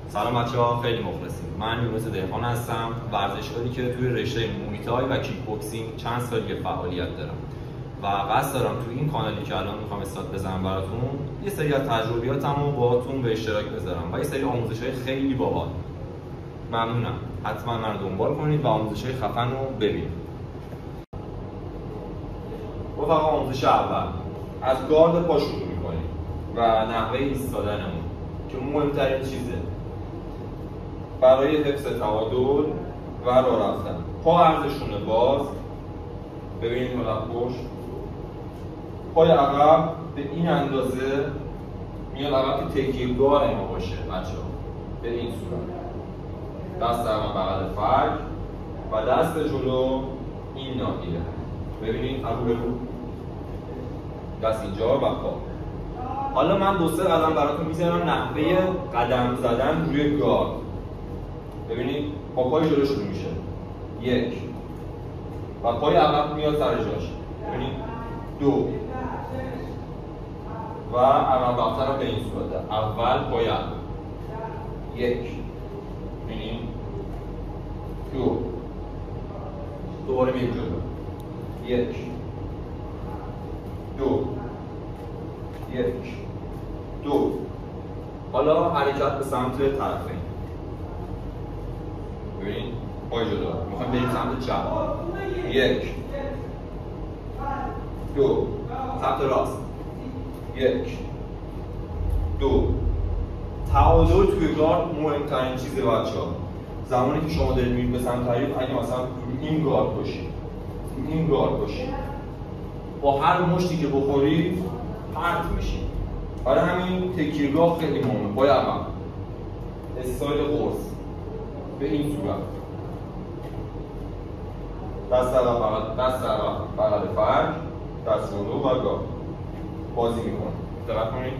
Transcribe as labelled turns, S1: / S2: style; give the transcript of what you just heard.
S1: سلام بچه‌ها، خیلی مخلصیم. من یونس دهقان هستم، ورزشکاری که توی رشته موی تای و کیک بوکسینگ چند سالی فعالیت دارم و قصد دارم توی این کانالی که الان میخوام استارت بزنم براتون یه سری از تجربیاتمو باهاتون به اشتراک بذارم و یه سری آموزش‌های خیلی باحال. ممنونم. حتما منو دنبال کنید و آموزش‌های خفن رو ببینید. رفقا، آموزش اول از گارد پا شروع می‌کنیم و نحوه ایستادنمون که مهمترین چیزه برای حفظ تعادل و راه رفتن. پا عرضشونه باز، ببینید حالا پشت، پای عقب به این اندازه میاد عقب که تکیهگاه ما باشه بچه‌ها، به این صورت. دست عقب بغل فرق و دست جلو این ناحیه، ببینید رو به رو، دست اینجا و پا. حالا من 2-3 قدم براتون میذارم نحوه قدم زدن روی گارد. ببینید با پای جلو شروع میشه، 1 و پای عقب میاد سر جاش، ببینید 2 و عقب رفتن رو به این صورته. اول پای عقب، 1، ببینید 2، دوباره میاد جلو، 1 2 1 2. حالا حرکت به سمت طرفین. ببینید پای جلو میخوایم بریم سمت چپ، 1 2 سمت راست، 1 2. تعادل توی گارد مهمترین چیزه بچه‌ها. زمانی که شما دارید میرید به سمت حریف، اگه مثلا این گارد باشید، این گارد باشید، با هر مشتی که بخورید پرت میشید. برای همین تکیهگاه خیلی مهمه. پای عقب، استایل قرص به این صورت، دست عقب بغل فرق، دست جلو و گارد بازی میکنه. دقت کنید.